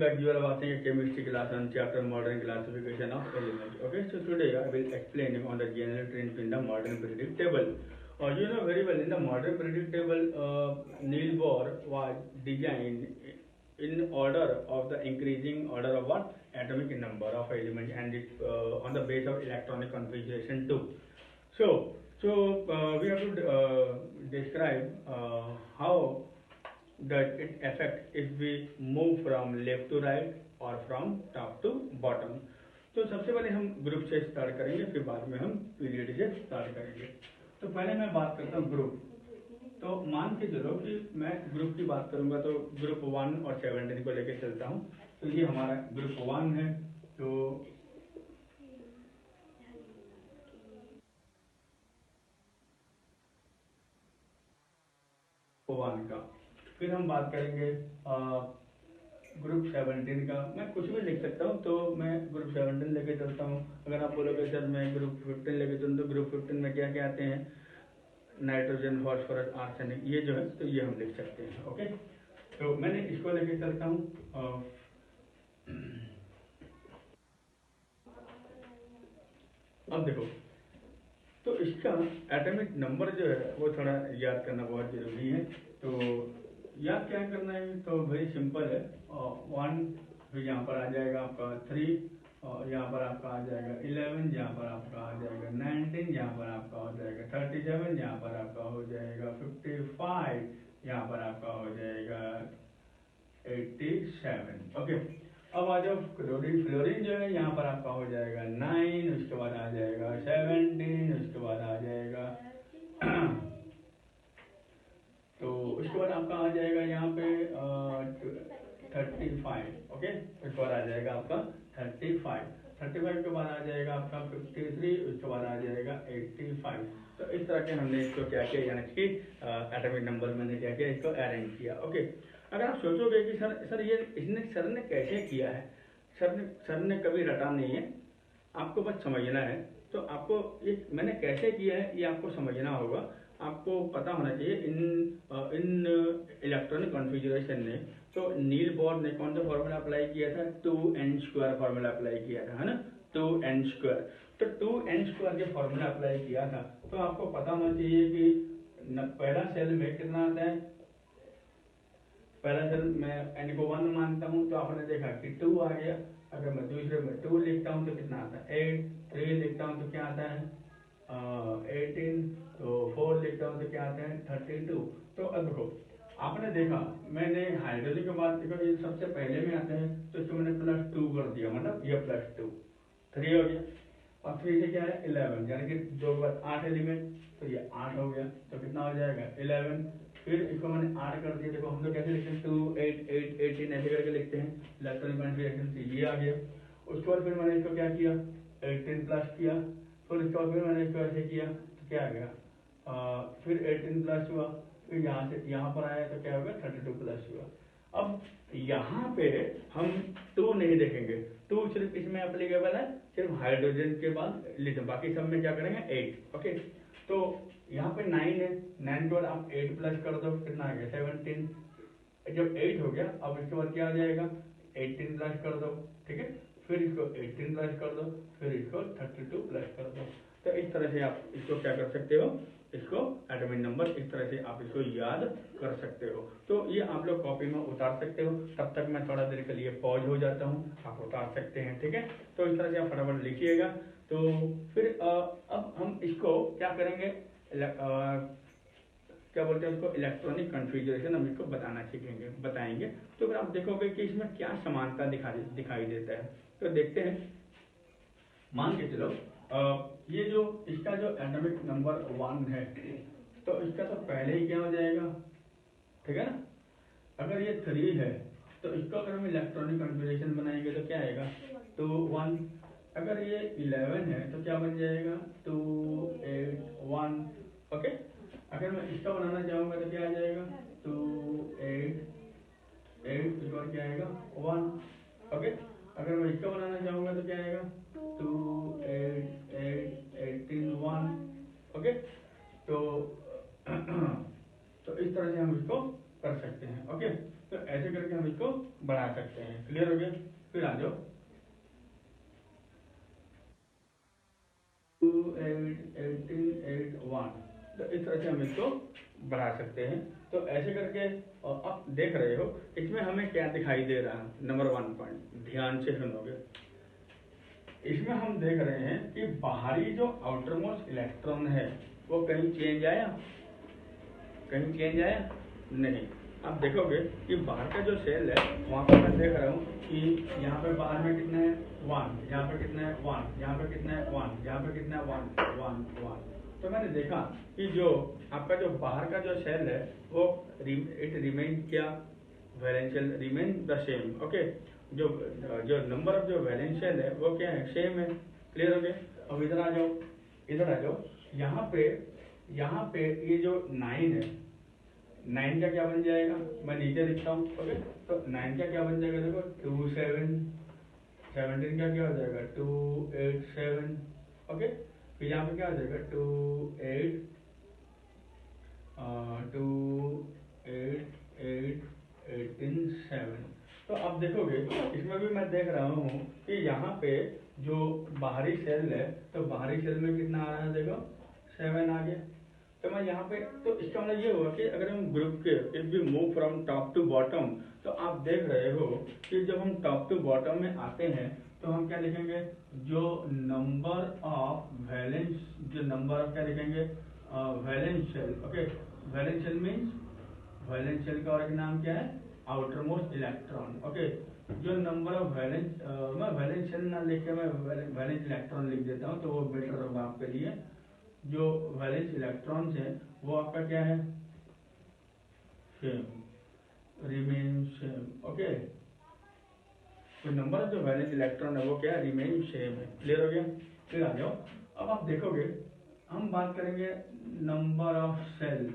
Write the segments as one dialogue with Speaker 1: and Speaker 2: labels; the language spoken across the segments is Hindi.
Speaker 1: Back, you are watching a chemistry class on chapter modern classification of elements. Okay, so today I will explain you on the general trends in the modern periodic table. You know very well in the modern periodic table, Niels Bohr was designed in order of the increasing order of what atomic number of elements and it, on the base of electronic configuration too. So we have to describe how that it affect if we move from left to right और from top to bottom. तो सबसे पहले हम ग्रुप से स्टार्ट करेंगे, फिर बाद में हम पीरियड से स्टार्ट करेंगे. तो पहले मैं बात करता हूँ ग्रुप. तो मान के चलो कि मैं ग्रुप की बात करूंगा तो ग्रुप 1 और 17 को लेके चलता हूँ. तो ये हमारा ग्रुप 1 है. तो वन का फिर हम बात करेंगे ग्रुप 17 का. मैं कुछ भी लिख सकता हूँ, तो मैं ग्रुप 17 लेके चलता हूँ. अगर आप बोलोगे सर मैं ग्रुप 15 लेके चलूँ तो ग्रुप 15 में क्या क्या आते हैं, नाइट्रोजन, फॉस्फोरस, आर्सेनिक, ये जो है तो ये हम लिख सकते हैं. ओके, तो मैंने इसको लेके चलता हूँ. अब देखो, तो इसका एटॉमिक नंबर जो है वो थोड़ा याद करना बहुत जरूरी है. तो याद क्या करना है, तो वेरी सिंपल है. 1 फिर यहाँ पर आ जाएगा आपका 3, और यहाँ पर आपका आ जाएगा 11, यहाँ पर आपका आ जाएगा 19, यहाँ पर आपका हो जाएगा 37, यहाँ पर आपका हो जाएगा 55, यहाँ पर आपका हो जाएगा 87. ओके, अब आ जाओ क्लोरीन. फ्लोरीन जो है यहाँ पर आपका हो जाएगा 9, उसके बाद आ जाएगा 17, उसके बाद आ जाएगा तो उसके बाद आपका आ जाएगा यहाँ पे 35. ओके, उसके बाद आ जाएगा आपका 35 के बाद आ जाएगा आपका 53, उसके बाद आ जाएगा 85. तो इस तरह के हमने इसको क्या किया, यानी कि एटॉमिक नंबर मैंने क्या किया, इसको अरेंज किया. ओके, अगर आप सोचोगे कि सर ये सर ने कैसे किया है, सर ने कभी रटा नहीं है, आपको बस समझना है. तो आपको ये मैंने कैसे किया है ये आपको समझना होगा. आपको पता होना चाहिए इन इलेक्ट्रॉनिक कॉन्फ़िगरेशन ने. तो नील बोर ने कौन सा फॉर्मूला अप्लाई किया था, 2n² फॉर्मूला अप्लाई किया था, है ना, 2n². तो 2n² के फॉर्मूला अप्लाई किया था. तो आपको पता होना चाहिए कि पहला सेल में कितना आता है. पहला सेल मैं n को 1 मानता हूँ, तो आपने देखा कि 2 आ गया. अगर मैं दूसरे में 2 लिखता हूँ तो कितना आता है 8. 3 लिखता हूँ तो क्या आता है 18. तो 4 लिखता हूँ तो क्या आता है 32. तो अब देखो, आपने देखा मैंने हाइड्रोजन के बाद देखो ये सबसे पहले में आते हैं, तो इसको मैंने +2 कर दिया, मतलब ये +2, 3 हो गया. और 3 से क्या है 11, यानी कि 2 के बाद 8 एलिमेंट, तो ये 8 हो गया. तो कितना हो जाएगा 11. फिर इसको मैंने 8 कर दिया. देखो हम लोग कैसे लिखते हैं 2 8 8 18 ऐसे करके लिखते हैं इलेक्ट्रॉनिक कॉन्फ़िगरेशन से. ये आ गया. उसके बाद फिर मैंने इसको क्या किया 18 प्लस किया. फिर उसके बाद फिर मैंने इसको ऐसे किया तो क्या आ गया फिर 18 प्लस हुआ. फिर यहाँ से यहाँ पर आया तो क्या होगा 32 प्लस हुआ. अब यहाँ पे हम 2 नहीं देखेंगे, 2 सिर्फ इसमें एप्लीकेबल है, सिर्फ हाइड्रोजन के बाद लिथियम, बाकी सब में क्या करेंगे 8. ओके, तो यहाँ पे 9 है, 9 के बाद आप 8 प्लस कर दो, कितना आ गया 17. जब 8 हो गया, अब इसके बाद क्या आ जाएगा 18 प्लस कर दो, ठीक है. फिर इसको 18 प्लस कर दो, फिर इसको 32 प्लस कर दो. तो इस तरह से आप इसको क्या कर सकते हो, इसको एटॉमिक नंबर इस तरह से आप इसको याद कर सकते हो. तो ये आप लोग कॉपी में उतार सकते हो. तब तक मैं थोड़ा देर के लिए पॉज हो जाता हूँ, आप उतार सकते हैं, ठीक है. तो इस तरह से आप फटाफट लिखिएगा. तो फिर अब हम इसको क्या करेंगे, क्या बोलते हैं उसको, इलेक्ट्रॉनिक कॉन्फ़िगरेशन हम इसको बताएंगे. तो फिर आप देखोगे कि इसमें क्या समानता दिखाई देता है. तो देखते हैं. मान के चलो ये जो इसका जो एटॉमिक नंबर 1 है, तो इसका तो पहले ही क्या हो जाएगा, ठीक है ना. अगर ये 3 है तो इसको अगर हम इलेक्ट्रॉनिक कॉन्फ़िगरेशन बनाएंगे तो क्या आएगा 2 1. अगर ये 11 है तो क्या बन जाएगा 2 8 1. ओके, अगर मैं इसका बनाना चाहूँगा तो क्या आ जाएगा 2 8 8, इसके बाद क्या आएगा 1. ओके, अगर मैं इसका बनाना चाहूँगा तो क्या आएगा 2 8 8 18 1. ओके, तो तो इस तरह से हम इसको कर सकते हैं. ओके, तो ऐसे करके हम इसको बढ़ा सकते हैं. क्लियर हो गया. गया? फिर आ जाओ 2 8 18 8 1। तो इस तरह से हम इसको बढ़ा सकते हैं। तो ऐसे करके और अब देख रहे हो इसमें हमें क्या दिखाई दे रहा है। नंबर 1 पॉइंट ध्यान से सुनोगे। इसमें हम देख रहे हैं कि बाहरी जो आउटर मोस्ट इलेक्ट्रॉन है वो कहीं चेंज आया, कहीं चेंज आया नहीं। आप देखोगे कि बाहर का जो सेल है वहाँ पर मैं देख रहा हूँ कि यहाँ पे बाहर में कितना है 1, यहाँ पे कितना है 1, यहाँ पे कितना है 1, यहाँ पे कितना है 1 1 1। तो मैंने देखा कि जो आपका जो बाहर का जो सेल है वो इट रिमेन क्या, वैलेंशियल रिमेन द सेम। ओके, जो जो नंबर ऑफ जो वैलेंशियल है वो क्या है, सेम है। क्लियर हो गया? अब इधर आ जाओ, इधर आ जाओ। यहाँ पे ये जो 9 है, 9 का क्या बन जाएगा, मैं नीचे लिखता हूँ। ओके, तो 9 का क्या बन जाएगा, देखो 2 7, 17 का क्या हो जाएगा 2 8 7। ओके, फिर यहाँ पे क्या हो जाएगा 2 8 18 7। तो आप देखोगे इसमें भी मैं देख रहा हूँ कि यहाँ पे जो बाहरी सेल है तो बाहरी सेल में कितना आ रहा है, देखो 7 आ गया। तो मैं यहाँ पे, तो इसका मतलब ये हुआ कि अगर हम ग्रुप के if we move from top to bottom, तो आप देख रहे हो कि जब हम टॉप टू बॉटम में आते हैं तो हम क्या लिखेंगे, जो नंबर ऑफ वैलेंस, जो नंबर ऑफ क्या लिखेंगे, valence shell. Okay, valence shell means, valence shell का और एक नाम क्या है, आउटर मोस्ट इलेक्ट्रॉन। ओके, जो नंबर ऑफ वैलेंस, मैं वैलेंस शेल ना लिख के मैं वैलेंस इलेक्ट्रॉन लिख देता हूँ तो वो बेटर होगा आपके लिए। जो वैलेंस इलेक्ट्रॉन्स है वो आपका क्या है, सेम, रिमेन सेम। ओके, तो नंबर ऑफ जो वैलेंस इलेक्ट्रॉन है वो क्या है, रिमेन सेम है। क्लियर हो गया? फिर आ जाओ, अब आप देखोगे हम बात करेंगे number of shell.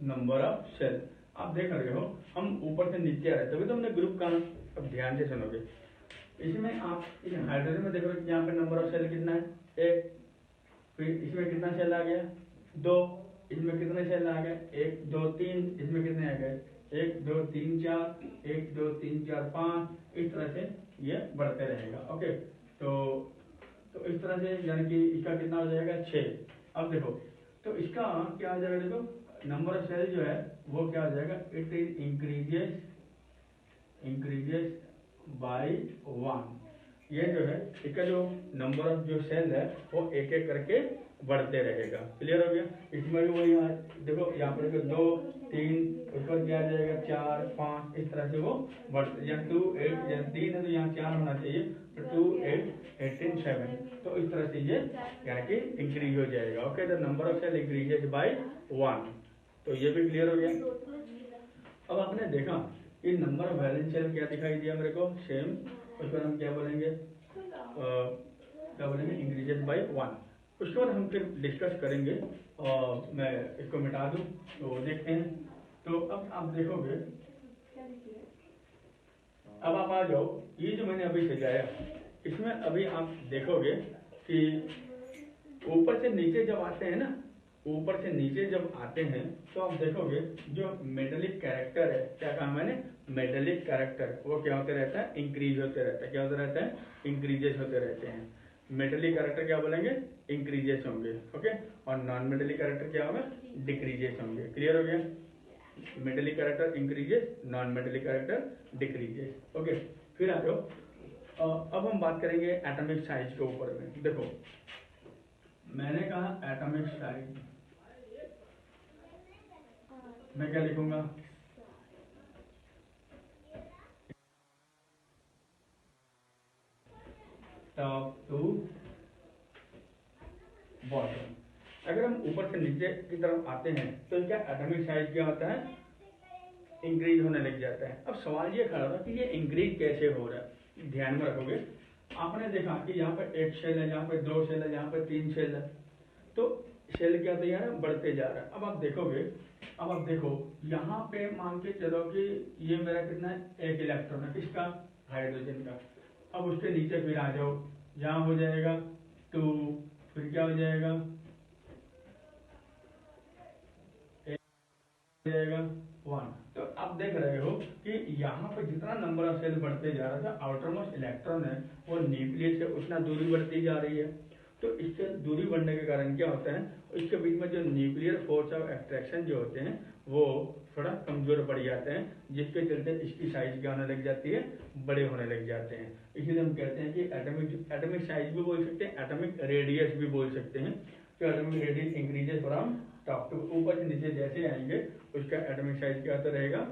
Speaker 1: Number of shell आप देख रहे हो हम ऊपर से नीचे आ रहे, तभी तो हमने ग्रुप कहा। अब ध्यान से सुनोगे, इसमें आप इस हाइड्रोजन में देखोगे कि यहाँ पे नंबर ऑफ सेल कितना है, 1। फिर इसमें कितना सेल आ गया, 2। इसमें कितने सेल आ गए, 1 2 3। इसमें कितने आ गए, 1 2 3 4, 1 2 3 4 5। इस तरह से ये बढ़ते रहेगा। ओके, तो इस तरह से यानी कि इसका कितना हो जाएगा, 6। अब देखो तो इसका क्या हो जाएगा, देखो नंबर ऑफ सेल जो है वो क्या हो जाएगा, इट इज इंक्रीजेस बाय 1। ये जो है इसका जो नंबर ऑफ जो सेल है वो एक एक करके बढ़ते रहेगा। क्लियर हो गया? इसमें भी वही देखो, यहाँ पर 2 3, उसके बाद क्या आ जाएगा 4 5। इस तरह से वो बढ़ते, या 2 8, या 3 है तो यहाँ 4 होना चाहिए, तो 2 8 18 7। तो इस तरह से ये यानी कि इंक्रीज हो जाएगा। Okay, the number of shell increases by 1। तो ये भी क्लियर हो गया। अब आपने देखा कि नंबर ऑफ वैलेंस शेल क्या दिखाई दिया मेरे को, सेम। उसको हम क्या बोलेंगे, क्या बोलेंगे, इंक्रीजेस बाय 1। उसके बाद हम फिर डिस्कस करेंगे। मैं इसको मिटा दूं तो देखते हैं। तो अब आप देखोगे, अब आप आ जाओ, ये जो मैंने अभी सजाया इसमें अभी आप देखोगे कि ऊपर से नीचे जब आते हैं ना, ऊपर से नीचे जब आते हैं तो आप देखोगे जो मेटेलिक कैरेक्टर है, क्या कहा मैंने, मेटेलिक कैरेक्टर, वो क्या होते रहता है, इंक्रीज होते रहता है। क्या होते रहता है, इंक्रीजेस होते रहते हैं। मेटेलिक कैरेक्टर क्या बोलेंगे, इंक्रीजेस होंगे। ओके, और नॉन मेटेलिक कैरेक्टर क्या होगा, डिक्रीजेस होंगे। क्लियर हो गया? Metallic character increases, non metallic character decreases. Okay, फिर आ जाओ, अब हम बात करेंगे एटॉमिक साइज के ऊपर में। देखो मैंने कहा एटॉमिक साइज, मैं क्या लिखूंगा, टॉप टू बॉटम। अगर हम ऊपर से नीचे की तरफ आते हैं तो क्या एटॉमिक साइज क्या होता है, इंक्रीज होने लग जाता है। अब सवाल ये खड़ा होगा कि ये इंक्रीज कैसे हो रहा है। ध्यान में रखोगे, आपने देखा कि यहाँ पर 1 सेल है, यहाँ पर 2 सेल है, यहाँ पर 3 सेल है, तो सेल क्या तैयार है, बढ़ते जा रहा है। अब आप देखोगे, अब आप देखो यहाँ पे मान के चलो कि ये मेरा कितना है, 1 इलेक्ट्रॉन है, किसका, हाइड्रोजन का। अब उसके नीचे फिर आ जाओ, यहाँ हो जाएगा 2, फिर क्या हो जाएगा जाएगा 1। तो आप देख रहे हो कि यहाँ पर जितना नंबर ऑफ सेल बढ़ते जा रहा है, आउटर मोस्ट इलेक्ट्रॉन है वो न्यूक्लियस से उतना दूरी बढ़ती जा रही है। तो इससे दूरी बढ़ने के कारण क्या होता है, इसके बीच में जो न्यूक्लियर फोर्स ऑफ एट्रैक्शन जो होते हैं वो थोड़ा कमजोर पड़ जाते हैं, जिसके चलते इसकी साइज क्या होने लग जाती है, बड़े होने लग जाते हैं। इसलिए हम कहते हैं कि एटॉमिक साइज भी बोल सकते हैं, एटॉमिक रेडियस भी बोल सकते हैं। तो atomic radius increases from top to, ऊपर से नीचे जैसे आएंगे उसका एटॉमिक साइज क्या होता रहेगा,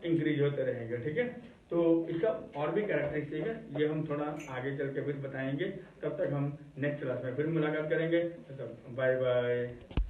Speaker 1: इंक्रीज होते रहेंगे। ठीक है, तो इसका और भी कैरेक्टरिस्टिक है, ये हम थोड़ा आगे चल के फिर बताएंगे। तब तक हम नेक्स्ट क्लास में फिर मुलाकात करेंगे। तब बाय बाय।